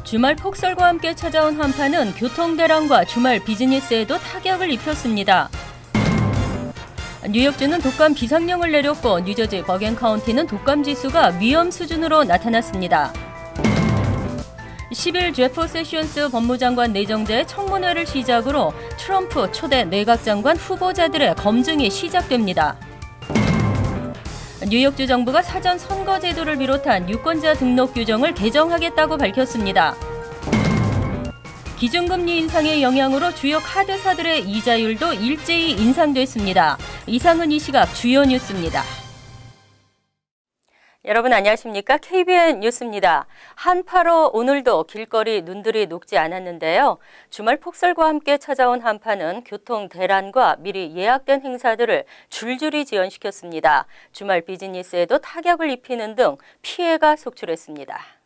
주말 폭설과 함께 찾아온 한파는 교통대란과 주말 비즈니스에도 타격을 입혔습니다. 뉴욕주는 독감 비상령을 내렸고 뉴저지 버겐카운티는 독감 지수가 위험 수준으로 나타났습니다. 10일 제프 세션스 법무장관 내정자의 청문회를 시작으로 트럼프 초대 내각장관 후보자들의 검증이 시작됩니다. 뉴욕주 정부가 사전 선거 제도를 비롯한 유권자 등록 규정을 개정하겠다고 밝혔습니다. 기준금리 인상의 영향으로 주요 카드사들의 이자율도 일제히 인상됐습니다. 이상은 이 시각 주요 뉴스입니다. 여러분 안녕하십니까? KBN 뉴스입니다. 한파로 오늘도 길거리 눈들이 녹지 않았는데요. 주말 폭설과 함께 찾아온 한파는 교통 대란과 미리 예약된 행사들을 줄줄이 지연시켰습니다. 주말 비즈니스에도 타격을 입히는 등 피해가 속출했습니다.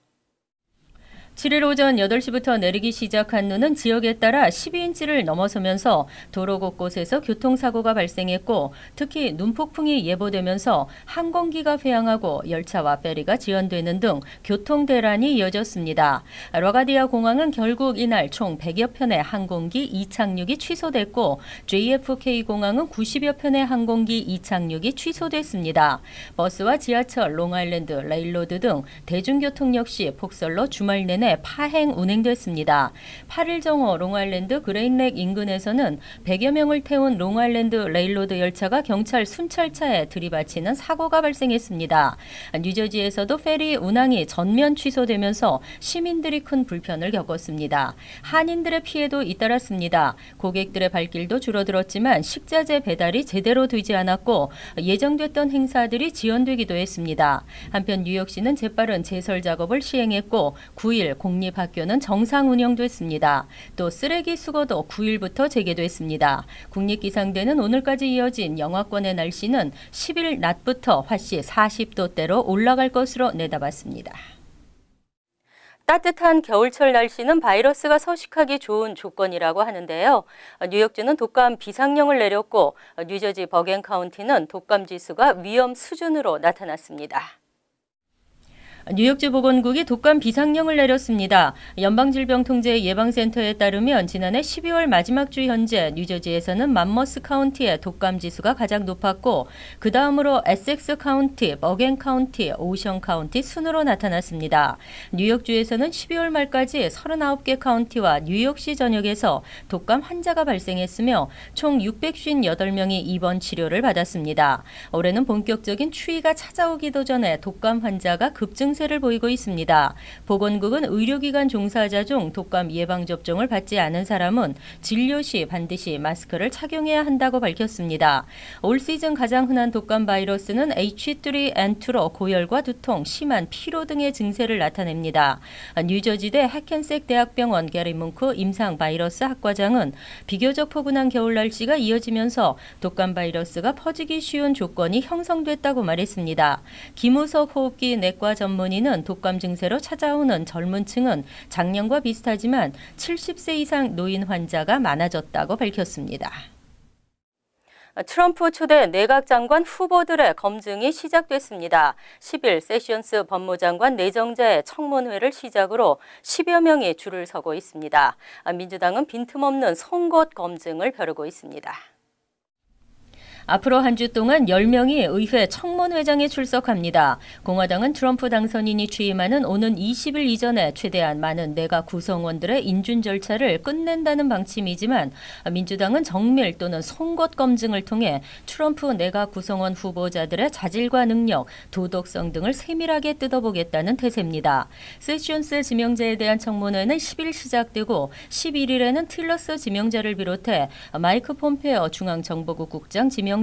7일 오전 8시부터 내리기 시작한 눈은 지역에 따라 12인치를 넘어서면서 도로 곳곳에서 교통사고가 발생했고 특히 눈폭풍이 예보되면서 항공기가 회항하고 열차와 페리가 지연되는 등 교통대란이 이어졌습니다. 라가디아 공항은 결국 이날 총 100여 편의 항공기 이착륙이 취소됐고 JFK 공항은 90여 편의 항공기 이착륙이 취소됐습니다. 버스와 지하철, 롱아일랜드, 레일로드 등 대중교통 역시 폭설로 주말 내내 파행 운행됐습니다. 8일 정오 롱아일랜드 그레인렉 인근에서는 100여 명을 태운 롱아일랜드 레일로드 열차가 경찰 순찰차에 들이받치는 사고가 발생했습니다. 뉴저지에서도 페리 운항이 전면 취소되면서 시민들이 큰 불편을 겪었습니다. 한인들의 피해도 잇따랐습니다. 고객들의 발길도 줄어들었지만 식자재 배달이 제대로 되지 않았고 예정됐던 행사들이 지연되기도 했습니다. 한편 뉴욕시는 재빠른 제설 작업을 시행했고 9일 공립학교는 정상 운영됐습니다. 또 쓰레기 수거도 9일부터 재개됐습니다. 국립기상대는 오늘까지 이어진 영하권의 날씨는 10일 낮부터 화씨 40도대로 올라갈 것으로 내다봤습니다. 따뜻한 겨울철 날씨는 바이러스가 서식하기 좋은 조건이라고 하는데요. 뉴욕주는 독감 비상령을 내렸고 뉴저지 버겐카운티는 독감 지수가 위험 수준으로 나타났습니다. 뉴욕주 보건국이 독감 비상령을 내렸습니다. 연방질병통제예방센터에 따르면 지난해 12월 마지막 주 현재 뉴저지에서는 맘머스 카운티의 독감 지수가 가장 높았고 그 다음으로 에섹스 카운티, 버겐 카운티, 오션 카운티 순으로 나타났습니다. 뉴욕주에서는 12월 말까지 39개 카운티와 뉴욕시 전역에서 독감 환자가 발생했으며 총 658명이 입원 치료를 받았습니다. 올해는 본격적인 추위가 찾아오기도 전에 독감 환자가 급증세를 보이고 있습니다. 보건국은 의료기관 종사자 중 독감 예방접종을 받지 않은 사람은 진료 시 반드시 마스크를 착용해야 한다고 밝혔습니다. 올 시즌 가장 흔한 독감 바이러스는 H3N2로 고열과 두통, 심한 피로 등의 증세를 나타냅니다. 뉴저지대 해켄색 대학병원 게리 뭉크 임상 바이러스 학과장은 비교적 포근한 겨울 날씨가 이어지면서 독감 바이러스가 퍼지기 쉬운 조건이 형성됐다고 말했습니다. 김우석 호흡기 내과 전문의는 독감 증세로 찾아오는 젊은 층은 작년과 비슷하지만 70세 이상 노인 환자가 많아졌다고 밝혔습니다. 트럼프 초대 내각장관 후보들의 검증이 시작됐습니다. 10일 세션스 법무장관 내정자의 청문회를 시작으로 10여 명이 줄을 서고 있습니다. 민주당은 빈틈없는 송곳 검증을 벼르고 있습니다. 앞으로 한 주 동안 10명이 의회 청문회장에 출석합니다. 공화당은 트럼프 당선인이 취임하는 오는 20일 이전에 최대한 많은 내각 구성원들의 인준 절차를 끝낸다는 방침이지만 민주당은 정밀 또는 송곳 검증을 통해 트럼프 내각 구성원 후보자들의 자질과 능력, 도덕성 등을 세밀하게 뜯어보겠다는 태세입니다. 세션스 지명자에 대한 청문회는 10일 시작되고 11일에는 틸러스 지명자를 비롯해 마이크 폼페어 중앙정보국 국장 지명자,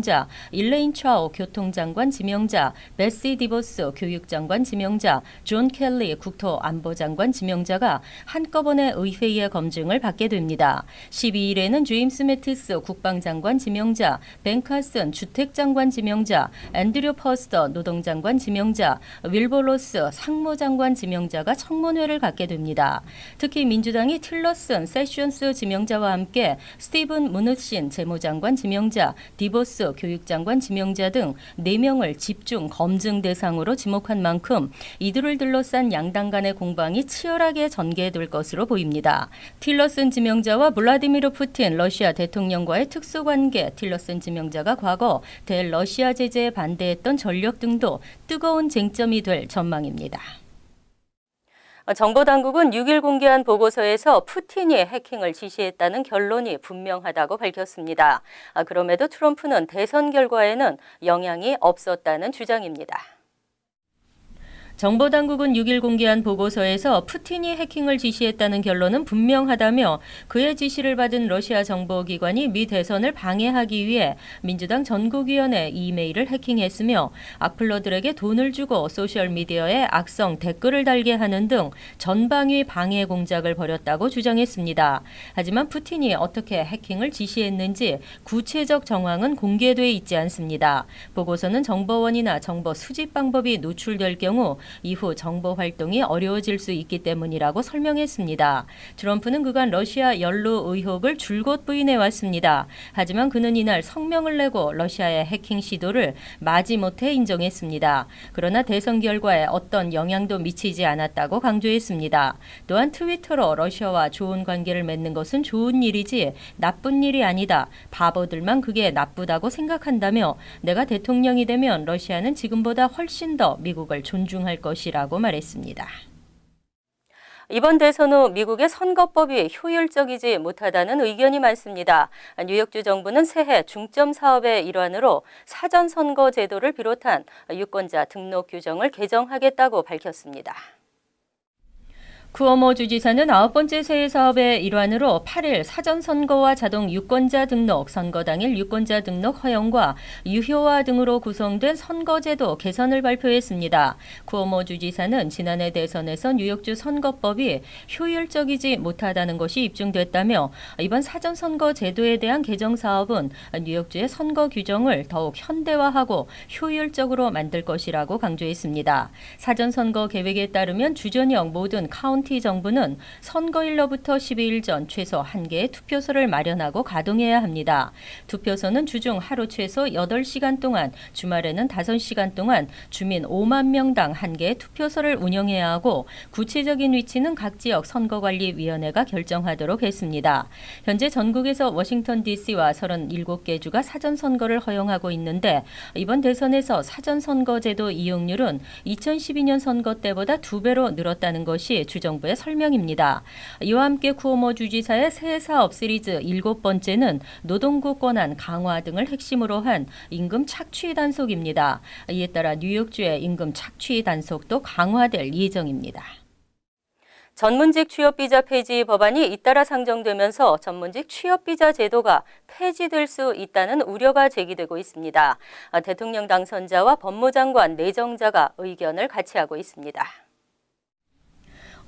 일레인 차오 교통장관 지명자, 베시 디보스 교육장관 지명자, 존 켈리 국토안보장관 지명자가 한꺼번에 의회의 검증을 받게 됩니다. 12일에는 제임스 매티스 국방장관 지명자, 벤 칼슨 주택장관 지명자, 앤드류 퍼스터 노동장관 지명자, 윌버 로스 상무장관 지명자가 청문회를 갖게 됩니다. 특히 민주당이 틸러슨 세션스 지명자와 함께 스티븐 무누신 재무장관 지명자, 디보스 포스 교육장관 지명자 등 4명을 집중 검증 대상으로 지목한 만큼 이들을 둘러싼 양당 간의 공방이 치열하게 전개될 것으로 보입니다. 틸러슨 지명자와 블라디미르 푸틴 러시아 대통령과의 특수관계, 틸러슨 지명자가 과거 대러시아 제재에 반대했던 전력 등도 뜨거운 쟁점이 될 전망입니다. 정보당국은 6일 공개한 보고서에서 푸틴이 해킹을 지시했다는 결론이 분명하다고 밝혔습니다. 그럼에도 트럼프는 대선 결과에는 영향이 없었다는 주장입니다. 정보당국은 6일 공개한 보고서에서 푸틴이 해킹을 지시했다는 결론은 분명하다며 그의 지시를 받은 러시아 정보기관이 미 대선을 방해하기 위해 민주당 전국위원회 이메일을 해킹했으며 악플러들에게 돈을 주고 소셜미디어에 악성 댓글을 달게 하는 등 전방위 방해 공작을 벌였다고 주장했습니다. 하지만 푸틴이 어떻게 해킹을 지시했는지 구체적 정황은 공개돼 있지 않습니다. 보고서는 정보원이나 정보 수집 방법이 노출될 경우 이후 정보 활동이 어려워질 수 있기 때문이라고 설명했습니다. 트럼프는 그간 러시아 연루 의혹을 줄곧 부인해왔습니다. 하지만 그는 이날 성명을 내고 러시아의 해킹 시도를 마지못해 인정했습니다. 그러나 대선 결과에 어떤 영향도 미치지 않았다고 강조했습니다. 또한 트위터로 러시아와 좋은 관계를 맺는 것은 좋은 일이지 나쁜 일이 아니다. 바보들만 그게 나쁘다고 생각한다며 내가 대통령이 되면 러시아는 지금보다 훨씬 더 미국을 존중할 것이라고 말했습니다. 이번 대선 후 미국의 선거법이 효율적이지 못하다는 의견이 많습니다. 뉴욕주 정부는 새해 중점 사업의 일환으로 사전선거 제도를 비롯한 유권자 등록 규정을 개정하겠다고 밝혔습니다. 쿠오모 주지사는 9번째 새해 사업의 일환으로 8일 사전선거와 자동 유권자 등록, 선거 당일 유권자 등록 허용과 유효화 등으로 구성된 선거제도 개선을 발표했습니다. 쿠오모 주지사는 지난해 대선에서 뉴욕주 선거법이 효율적이지 못하다는 것이 입증됐다며 이번 사전선거 제도에 대한 개정 사업은 뉴욕주의 선거 규정을 더욱 현대화하고 효율적으로 만들 것이라고 강조했습니다. 사전선거 계획에 따르면 주 전역 모든 카운티 정부는 선거일로부터 12일 전 최소 1개의 투표소를 마련하고 가동해야 합니다. 투표소는 주중 하루 최소 8시간 동안, 주말에는 5시간 동안 주민 5만 명당 1개의 투표소를 운영해야 하고 구체적인 위치는 각 지역 선거관리위원회가 결정하도록 했습니다. 현재 전국에서 워싱턴 DC와 37개 주가 사전선거를 허용하고 있는데 이번 대선에서 사전선거제도 이용률은 2012년 선거 때보다 2배로 늘었다는 것이 주정부의 설명입니다. 이와 함께 쿠오모 주지사의 새 사업 시리즈 7번째는 노동구 권한 강화 등을 핵심으로 한 임금 착취 단속입니다. 이에 따라 뉴욕주의 임금 착취 단속도 강화될 예정입니다. 전문직 취업비자 폐지 법안이 잇따라 상정되면서 전문직 취업비자 제도가 폐지될 수 있다는 우려가 제기되고 있습니다. 대통령 당선자와 법무장관, 내정자가 의견을 같이 하고 있습니다.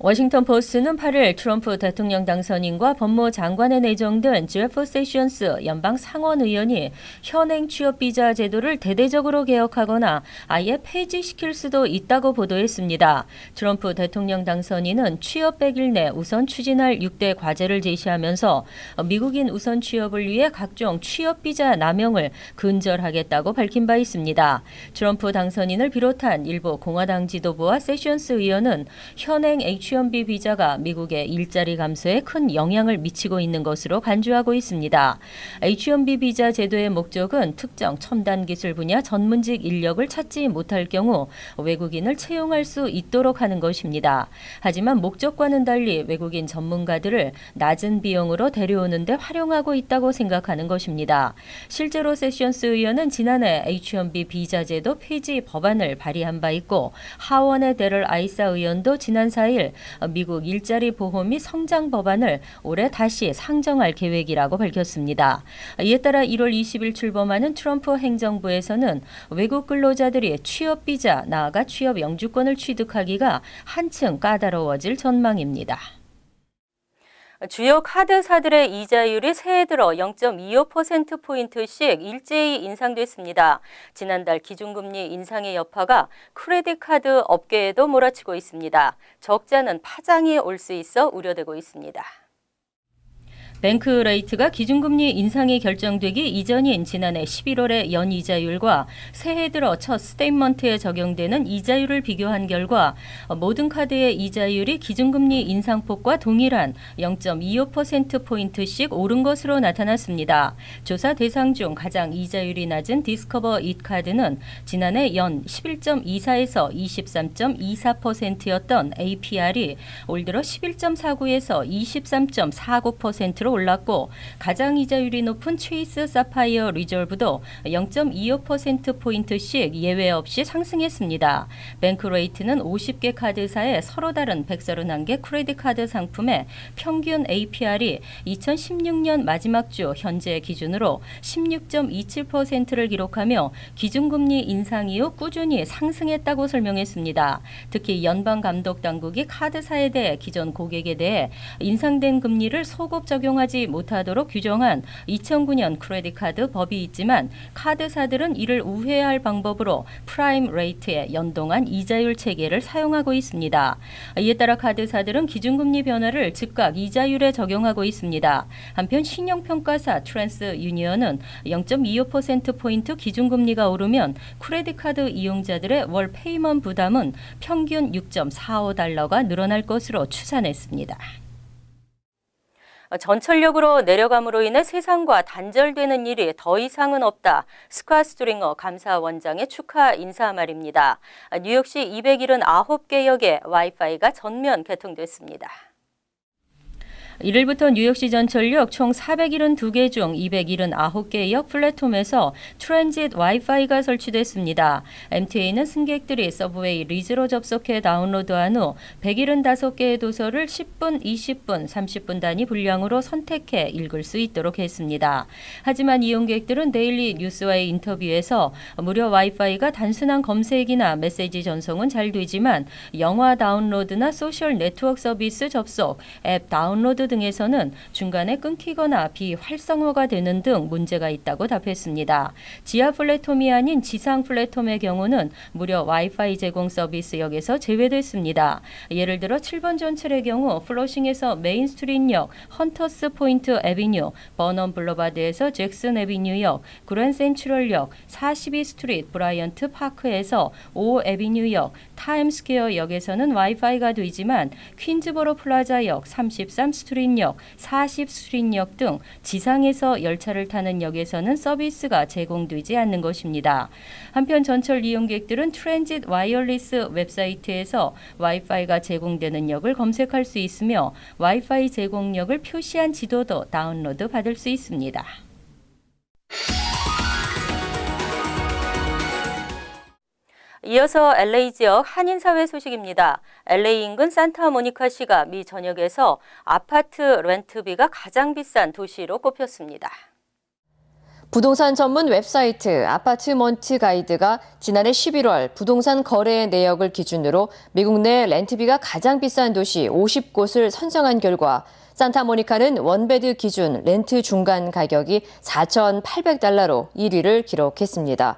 워싱턴 포스트는 8일 트럼프 대통령 당선인과 법무장관에 내정된 제프 세션스 연방 상원 의원이 현행 취업비자 제도를 대대적으로 개혁하거나 아예 폐지시킬 수도 있다고 보도했습니다. 트럼프 대통령 당선인은 취업 100일 내 우선 추진할 6대 과제를 제시하면서 미국인 우선 취업을 위해 각종 취업비자 남용을 근절하겠다고 밝힌 바 있습니다. 트럼프 당선인을 비롯한 일부 공화당 지도부와 세션스 의원은 현행 H-1B 비자가 미국의 일자리 감소에 큰 영향을 미치고 있는 것으로 간주하고 있습니다. H-1B 비자 제도의 목적은 특정 첨단 기술 분야 전문직 인력을 찾지 못할 경우 외국인을 채용할 수 있도록 하는 것입니다. 하지만 목적과는 달리 외국인 전문가들을 낮은 비용으로 데려오는 데 활용하고 있다고 생각하는 것입니다. 실제로 세션스 의원은 지난해 H-1B 비자 제도 폐지 법안을 발의한 바 있고 하원의 데럴 아이사 의원도 지난 4일 미국 일자리 보호 및 성장 법안을 올해 다시 상정할 계획이라고 밝혔습니다. 이에 따라 1월 20일 출범하는 트럼프 행정부에서는 외국 근로자들이 취업 비자, 나아가 취업 영주권을 취득하기가 한층 까다로워질 전망입니다. 주요 카드사들의 이자율이 새해 들어 0.25%포인트씩 일제히 인상됐습니다. 지난달 기준금리 인상의 여파가 크레딧 카드 업계에도 몰아치고 있습니다. 적자는 파장이 올 수 있어 우려되고 있습니다. 뱅크 레이트가 기준금리 인상이 결정되기 이전인 지난해 11월의 연이자율과 새해 들어 첫 스테이트먼트에 적용되는 이자율을 비교한 결과 모든 카드의 이자율이 기준금리 인상폭과 동일한 0.25%포인트씩 오른 것으로 나타났습니다. 조사 대상 중 가장 이자율이 낮은 디스커버 잇 카드는 지난해 연 11.24에서 23.24%였던 APR이 올 들어 11.49에서 23.49%로 올랐고 가장 이자율이 높은 체이스 사파이어 리졸브도 0.25%포인트씩 예외 없이 상승했습니다. 뱅크 레이트는 50개 카드사의 서로 다른 131개 크레딧 카드 상품의 평균 APR이 2016년 마지막 주 현재 기준으로 16.27%를 기록하며 기준금리 인상 이후 꾸준히 상승했다고 설명했습니다. 특히 연방감독당국이 카드사에 대해 기존 고객에 대해 인상된 금리를 소급 적용하지 못하도록 규정한 2009년 크레딧 카드 법이 있지만 카드사들은 이를 우회할 방법으로 프라임 레이트의 연동한 이자율 체계를 사용하고 있습니다. 이에 따라 카드사들은 기준금리 변화를 즉각 이자율에 적용하고 있습니다. 한편 신용평가사 트랜스 유니언은 0.25%포인트 기준금리가 오르면 크레딧 카드 이용자들의 월 페이먼트 부담은 평균 6.45달러가 늘어날 것으로 추산했습니다. 전철역으로 내려감으로 인해 세상과 단절되는 일이 더 이상은 없다. 스캇 스트링어 감사원장의 축하 인사 말입니다. 뉴욕시 279개 역에 와이파이가 전면 개통됐습니다. 1일부터 뉴욕시 전철역 총 472개 중 279개 역 플랫폼에서 트랜짓 와이파이가 설치됐습니다. MTA는 승객들이 서브웨이 리즈로 접속해 다운로드한 후 175개의 도서를 10분, 20분, 30분 단위 분량으로 선택해 읽을 수 있도록 했습니다. 하지만 이용객들은 데일리 뉴스와의 인터뷰에서 무료 와이파이가 단순한 검색이나 메시지 전송은 잘 되지만 영화 다운로드나 소셜 네트워크 서비스 접속, 앱 다운로드 등에서는 중간에 끊기거나 비활성화가 되는 등 문제가 있다고 답했습니다. 지하 플랫폼이 아닌 지상 플랫폼의 경우는 무료 와이파이 제공 서비스역에서 제외됐습니다. 예를 들어 7번 전철의 경우 플러싱에서 메인 스트리트역, 헌터스 포인트 애비뉴, 버넌 블러바드에서 잭슨 애비뉴역, 그랜 센트럴역, 42 스트리트 브라이언트 파크에서 5 애비뉴역, 타임스퀘어 역에서는 와이파이가 되지만 퀸즈버러 플라자역, 33 스트리트역, 40 스트리트역 등 지상에서 열차를 타는 역에서는 서비스가 제공되지 않는 것입니다. 한편 전철 이용객들은 트랜짓 와이어리스 웹사이트에서 와이파이가 제공되는 역을 검색할 수 있으며 와이파이 제공역을 표시한 지도도 다운로드 받을 수 있습니다. 이어서 LA 지역 한인사회 소식입니다. LA 인근 산타모니카시가 미 전역에서 아파트 렌트비가 가장 비싼 도시로 꼽혔습니다. 부동산 전문 웹사이트 아파트먼트 가이드가 지난해 11월 부동산 거래 내역을 기준으로 미국 내 렌트비가 가장 비싼 도시 50곳을 선정한 결과 산타모니카는 원베드 기준 렌트 중간 가격이 $4,800로 1위를 기록했습니다.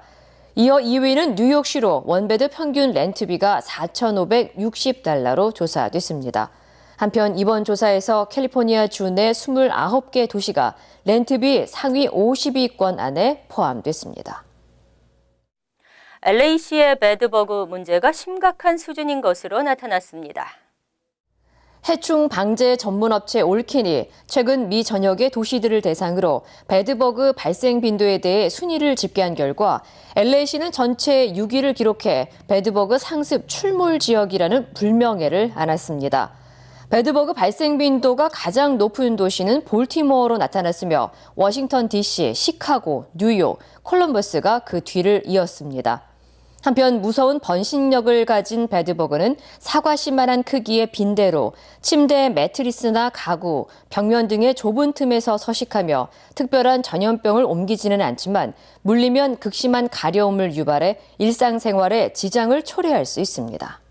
이어 2위는 뉴욕시로 원베드 평균 렌트비가 $4,560로 조사됐습니다. 한편 이번 조사에서 캘리포니아 주 내 29개 도시가 렌트비 상위 50위권 안에 포함됐습니다. LA시의 배드버그 문제가 심각한 수준인 것으로 나타났습니다. 해충 방제 전문 업체 올킨이 최근 미 전역의 도시들을 대상으로 배드버그 발생 빈도에 대해 순위를 집계한 결과 LA시는 전체 6위를 기록해 배드버그 상습 출몰 지역이라는 불명예를 안았습니다. 배드버그 발생 빈도가 가장 높은 도시는 볼티모어로 나타났으며 워싱턴 DC, 시카고, 뉴욕, 콜럼버스가 그 뒤를 이었습니다. 한편 무서운 번식력을 가진 배드버그는 사과씨만한 크기의 빈대로 침대 매트리스나 가구, 벽면 등의 좁은 틈에서 서식하며 특별한 전염병을 옮기지는 않지만 물리면 극심한 가려움을 유발해 일상생활에 지장을 초래할 수 있습니다.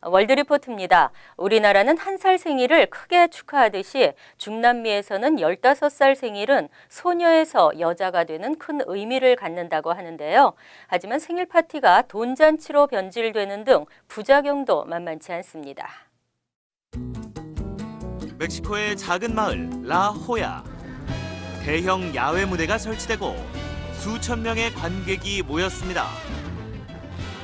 월드리포트입니다. 우리나라는 1살 생일을 크게 축하하듯이 중남미에서는 15살 생일은 소녀에서 여자가 되는 큰 의미를 갖는다고 하는데요. 하지만 생일 파티가 돈잔치로 변질되는 등 부작용도 만만치 않습니다. 멕시코의 작은 마을 라호야. 대형 야외 무대가 설치되고 수천 명의 관객이 모였습니다.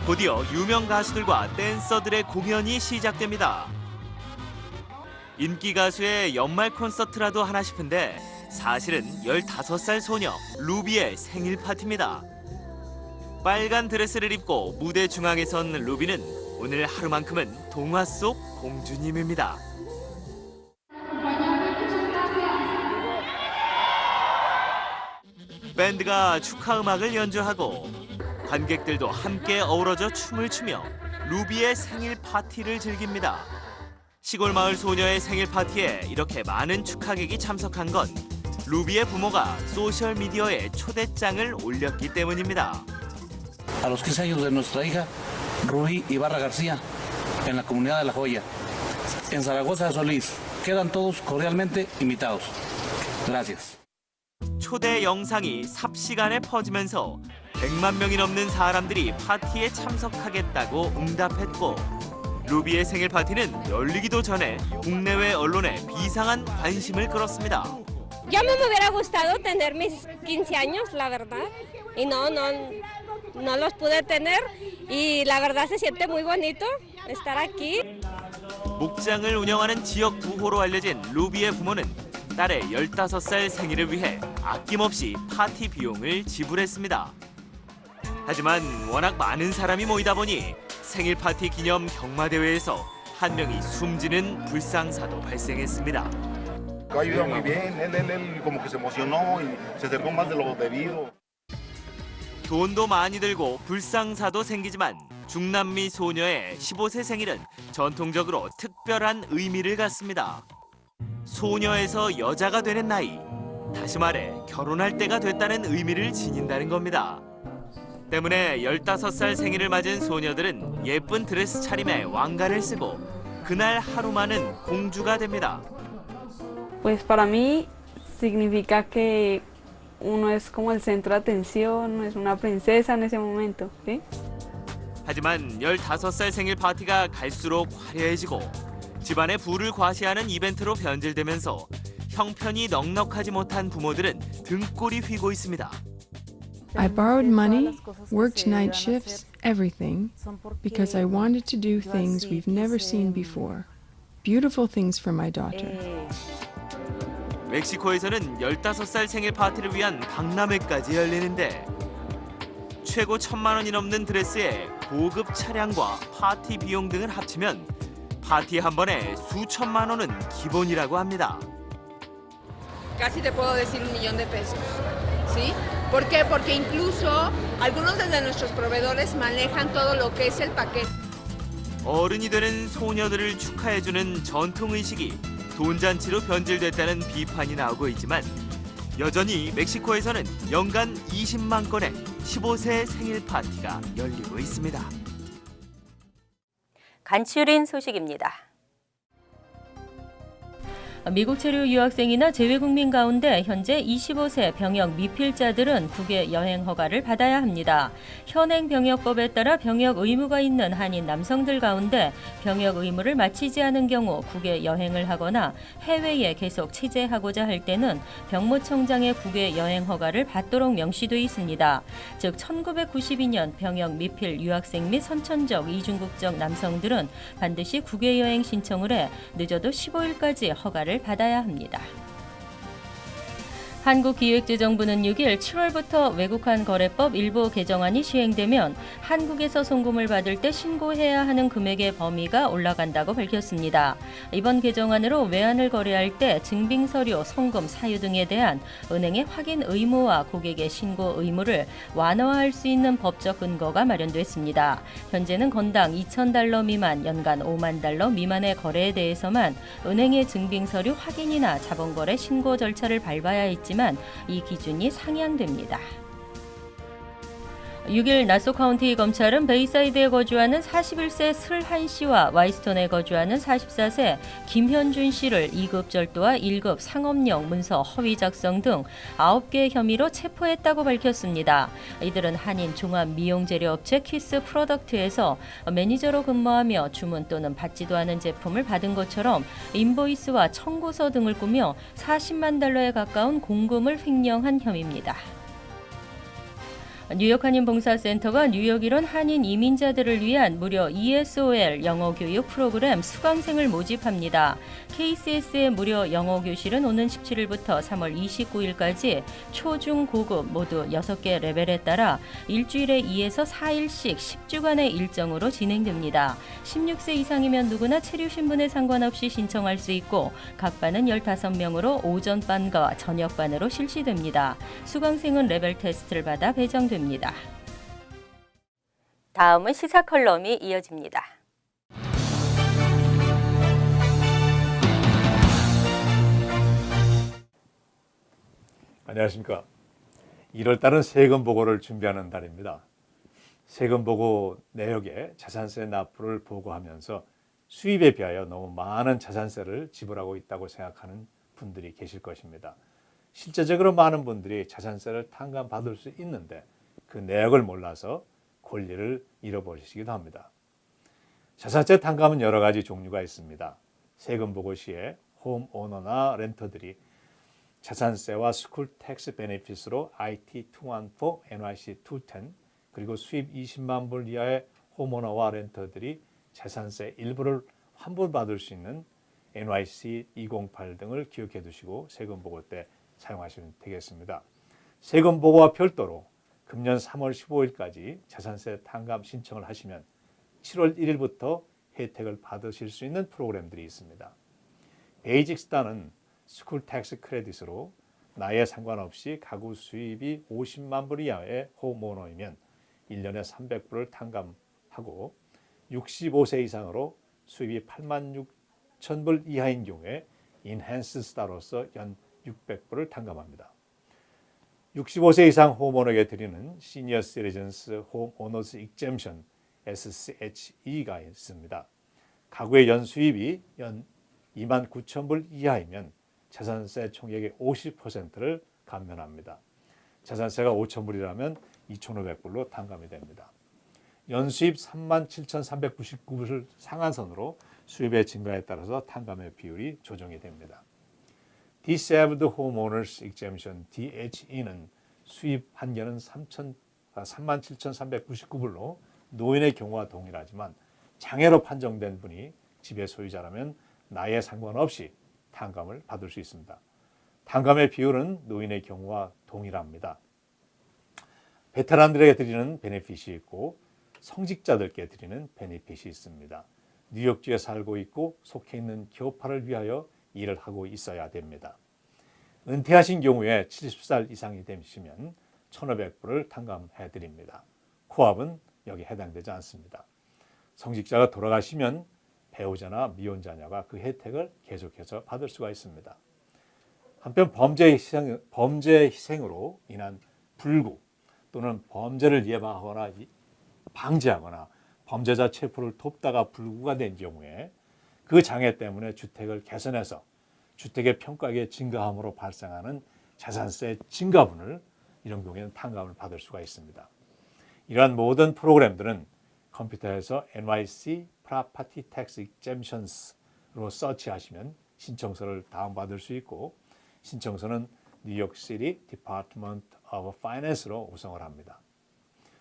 곧이어 유명 가수들과 댄서들의 공연이 시작됩니다. 인기 가수의 연말 콘서트라도 하나 싶은데 사실은 15살 소녀 루비의 생일 파티입니다. 빨간 드레스를 입고 무대 중앙에 선 루비는 오늘 하루만큼은 동화 속 공주님입니다. 밴드가 축하 음악을 연주하고 관객들도 함께 어우러져 춤을 추며 루비의 생일 파티를 즐깁니다. 시골 마을 소녀의 생일 파티에 이렇게 많은 축하객이 참석한 건 루비의 부모가 소셜 미디어에 초대장을 올렸기 때문입니다. A los 15 años de nuestra hija, Ruby Ibarra García, en la comunidad de La Joya, en Zaragoza de Solís. Quedan todos cordialmente invitados. Gracias. 초대 영상이 삽시간에 퍼지면서 100만 명이 넘는 사람들이 파티에 참석하겠다고 응답했고 루비의 생일 파티는 열리기도 전에 국내외 언론에 비상한 관심을 끌었습니다. Yo me hubiera gustado tener mis 15 años, la verdad, y no los pude tener y la verdad se siente muy bonito estar aquí. 목장을 운영하는 지역 부호로 알려진 루비의 부모는 딸의 15살 생일을 위해 아낌없이 파티 비용을 지불했습니다. 하지만 워낙 많은 사람이 모이다 보니 생일 파티 기념 경마대회에서 한 명이 숨지는 불상사도 발생했습니다. Ayuda muy bien, él como que se emocionó y se acercó más de lo debido. 돈도 많이 들고 불상사도 생기지만 중남미 소녀의 15세 생일은 전통적으로 특별한 의미를 갖습니다. 소녀에서 여자가 되는 나이, 다시 말해 결혼할 때가 됐다는 의미를 지닌다는 겁니다. 때문에 15살 생일을 맞은 소녀들은 예쁜 드레스 차림에 왕관을 쓰고 그날 하루만은 공주가 됩니다. Pues para mí significa que uno es como el centro de atención, es una princesa en ese momento, ¿sí? 하지만 15살 생일 파티가 갈수록 화려해지고 집안의 부를 과시하는 이벤트로 변질되면서 형편이 넉넉하지 못한 부모들은 등골이 휘고 있습니다. I borrowed money, worked night shifts, everything, because I wanted to do things we've never seen before. Beautiful things for my daughter. 멕시코에서는 15살 생일 파티를 위한 박람회까지 열리는데 최고 1,000만 원이 넘는 드레스에 고급 차량과 파티 비용 등을 합치면 파티 한 번에 수천만 원은 기본이라고 합니다. Casi te puedo decir $1,000,000, ¿sí? ¿Por qué? Porque incluso algunos de nuestros proveedores manejan todo lo que es el paquete. 어른이 되는 소녀들을 축하해주는 전통의식이 돈잔치로 변질됐다는 비판이 나오고 있지만 여전히 멕시코에서는 연간 20만 건의 15세 생일 파티가 열리고 있습니다. 간추린 소식입니다. 미국 체류 유학생이나 재외국민 가운데 현재 25세 병역 미필자들은 국외 여행 허가를 받아야 합니다. 현행 병역법에 따라 병역 의무가 있는 한인 남성들 가운데 병역 의무를 마치지 않은 경우 국외 여행을 하거나 해외에 계속 체재하고자 할 때는 병무청장의 국외 여행 허가를 받도록 명시돼 있습니다. 즉 1992년 병역 미필 유학생 및 선천적 이중국적 남성들은 반드시 국외 여행 신청을 해 늦어도 15일까지 허가를 받아야 합니다. 한국기획재정부는 6일 7월부터 외국환 거래법 일부 개정안이 시행되면 한국에서 송금을 받을 때 신고해야 하는 금액의 범위가 올라간다고 밝혔습니다. 이번 개정안으로 외환을 거래할 때 증빙서류, 송금, 사유 등에 대한 은행의 확인 의무와 고객의 신고 의무를 완화할 수 있는 법적 근거가 마련됐습니다. 현재는 건당 $2,000 미만, 연간 $50,000 미만의 거래에 대해서만 은행의 증빙서류 확인이나 자본거래 신고 절차를 밟아야 했지만 이 기준이 상향됩니다. 6일 나소 카운티 검찰은 베이사이드에 거주하는 41세 슬한 씨와 와이스톤에 거주하는 44세 김현준 씨를 2급 절도와 1급 상업용 문서 허위 작성 등 9개 혐의로 체포했다고 밝혔습니다. 이들은 한인 종합 미용 재료 업체 키스 프로덕트에서 매니저로 근무하며 주문 또는 받지도 않은 제품을 받은 것처럼 인보이스와 청구서 등을 꾸며 40만 달러에 가까운 공금을 횡령한 혐의입니다. 뉴욕 한인 봉사센터가 뉴욕 일원 한인 이민자들을 위한 무료 ESOL 영어 교육 프로그램 수강생을 모집합니다. KCS의 무료 영어 교실은 오는 17일부터 3월 29일까지 초중 고급 모두 6개 레벨에 따라 일주일에 2에서 4일씩 10주간의 일정으로 진행됩니다. 16세 이상이면 누구나 체류 신분에 상관없이 신청할 수 있고 각 반은 15명으로 오전반과 저녁반으로 실시됩니다. 수강생은 레벨 테스트를 받아 배정됩니다. 다음은 시사 컬럼이 이어집니다. 안녕하십니까. 1월달은 세금 보고를 준비하는 달입니다. 세금 보고 내역에 자산세 납부를 보고하면서 수입에 비하여 너무 많은 자산세를 지불하고 있다고 생각하는 분들이 계실 것입니다. 실제적으로 많은 분들이 자산세를 탕감받을 수 있는데 그 내역을 몰라서 권리를 잃어버리시기도 합니다. 자산세 탕감은 여러 가지 종류가 있습니다. 세금 보고 시에 홈오너나 렌터들이 자산세와 스쿨 텍스 베네핏으로 IT214, NYC210 그리고 수입 20만 불 이하의 홈오너와 렌터들이 자산세 일부를 환불받을 수 있는 NYC208 등을 기억해 두시고 세금 보고 때 사용하시면 되겠습니다. 세금 보고와 별도로 금년 3월 15일까지 자산세 탕감 신청을 하시면 7월 1일부터 혜택을 받으실 수 있는 프로그램들이 있습니다. 베이직 스타는 스쿨 텍스 크레딧으로 나이에 상관없이 가구 수입이 50만 불 이하의 홈오너이면 1년에 300불을 탕감하고 65세 이상으로 수입이 8만 6천 불 이하인 경우에 인핸스 스타로서 연 600불을 탕감합니다. 65세 이상 홈오너에게 드리는 시니어 시티즌스 홈오너스 익젬션 SCHE가 있습니다. 가구의 연 수입이 연 2만 9천 불 이하이면 자산세 총액의 50%를 감면합니다. 자산세가 5천 불이라면 2,500불로 탕감이 됩니다. 연수입 3만 7,399불을 상한선으로 수입의 증가에 따라서 탕감의 비율이 조정이 됩니다. Disabled Homeowners Exemption DHE는 수입 한계는 3만 7,399불로 노인의 경우와 동일하지만 장애로 판정된 분이 집의 소유자라면 나이에 상관없이 탕감을 받을 수 있습니다. 탕감의 비율은 노인의 경우와 동일합니다. 베테랑들에게 드리는 베네핏이 있고 성직자들께 드리는 베네핏이 있습니다. 뉴욕주에 살고 있고 속해 있는 교파를 위하여 일을 하고 있어야 됩니다. 은퇴하신 경우에 70살 이상이 되시면 1,500불을 탕감해 드립니다. 코압은 여기 해당되지 않습니다. 성직자가 돌아가시면 배우자나 미혼자녀가 그 혜택을 계속해서 받을 수가 있습니다. 한편 범죄 희생으로 인한 불구 또는 범죄를 예방하거나 방지하거나 범죄자 체포를 돕다가 불구가 된 경우에 그 장애 때문에 주택을 개선해서 주택의 평가액의 증가함으로 발생하는 자산세 증가분을 이런 경우에는 탕감을 받을 수가 있습니다. 이러한 모든 프로그램들은 컴퓨터에서 NYC Property Tax Exemptions로 서치하시면 신청서를 다운받을 수 있고 신청서는 뉴욕시티 Department of Finance로 구성을 합니다.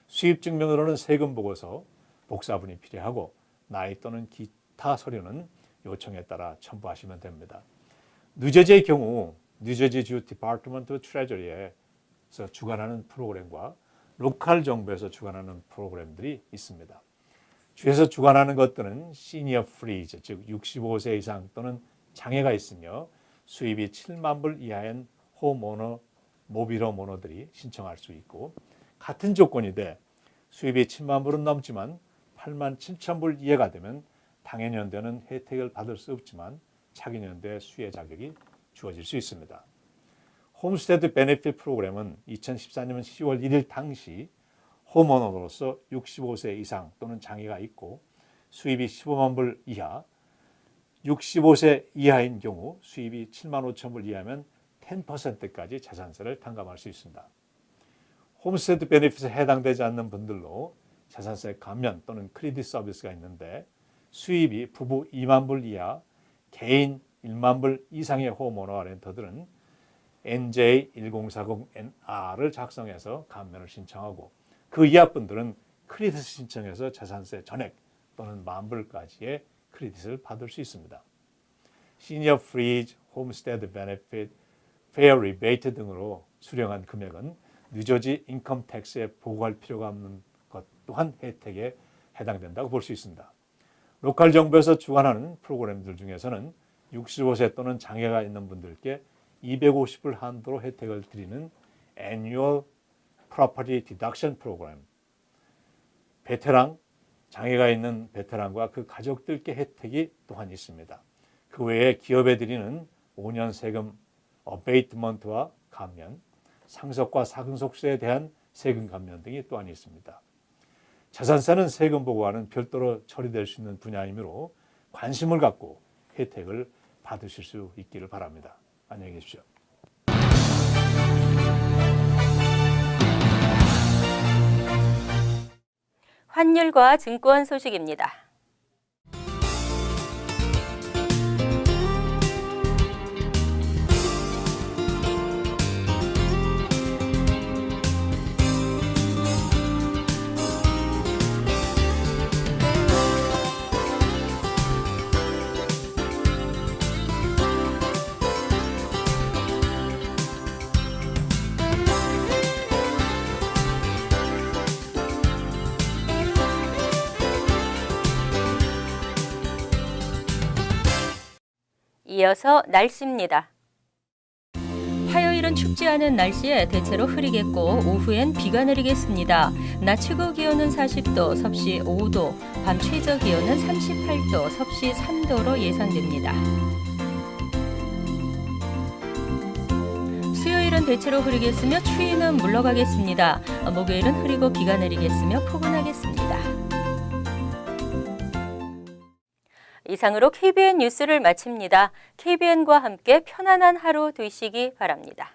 수입증명으로는 세금 보고서, 복사본이 필요하고 나이 또는 기타 서류는 요청에 따라 첨부하시면 됩니다. 뉴저지의 경우 뉴저지주 디파트먼트 트레저리에서 주관하는 프로그램과 로컬 정부에서 주관하는 프로그램들이 있습니다. 주에서 주관하는 것들은 시니어 프리즈, 즉 65세 이상 또는 장애가 있으며 수입이 7만 불 이하인 홈오너, 모빌홈 오너들이 신청할 수 있고 같은 조건이 돼 수입이 7만 불은 넘지만 8만 7천 불 이하가 되면 당해연대는 혜택을 받을 수 없지만 차기연대 수혜 자격이 주어질 수 있습니다. 홈스테드 베네핏 프로그램은 2014년 10월 1일 당시 홈오너로서 65세 이상 또는 장애가 있고 수입이 15만 불 이하, 65세 이하인 경우 수입이 7만 5천 불 이하면 10%까지 자산세를 탕감할 수 있습니다. 홈스테드 베네핏에 해당되지 않는 분들로 자산세 감면 또는 크레딧 서비스가 있는데 수입이 부부 2만 불 이하, 개인 1만 불 이상의 홈오너와 렌터들은 NJ1040NR을 작성해서 감면을 신청하고 그 이하 분들은 크레딧을 신청해서 자산세 전액 또는 만 불까지의 크레딧을 받을 수 있습니다. 시니어 프리즈, 홈스테드 베네핏, 페어 리베이트 등으로 수령한 금액은 뉴저지 인컴 텍스에 보고할 필요가 없는 것 또한 혜택에 해당된다고 볼 수 있습니다. 로컬 정부에서 주관하는 프로그램들 중에서는 65세 또는 장애가 있는 분들께 250불 한도로 혜택을 드리는 Annual Property Deduction 프로그램, 베테랑, 장애가 있는 베테랑과 그 가족들께 혜택이 또한 있습니다. 그 외에 기업에 드리는 5년 세금 어베이트먼트와 감면, 상속과 상속세에 대한 세금 감면 등이 또한 있습니다. 자산세는 세금 보고와는 별도로 처리될 수 있는 분야이므로 관심을 갖고 혜택을 받으실 수 있기를 바랍니다. 안녕히 계십시오. 환율과 증권 소식입니다. 이어서 날씨입니다. 화요일은 춥지 않은 날씨에 대체로 흐리겠고 오후엔 비가 내리겠습니다. 낮 최고 기온은 40도, 섭씨 5도, 밤 최저 기온은 38도, 섭씨 3도로 예상됩니다. 수요일은 대체로 흐리겠으며 추위는 물러가겠습니다. 목요일은 흐리고 비가 내리겠으며 포근하겠습니다. 이상으로 KBN 뉴스를 마칩니다. KBN과 함께 편안한 하루 되시기 바랍니다.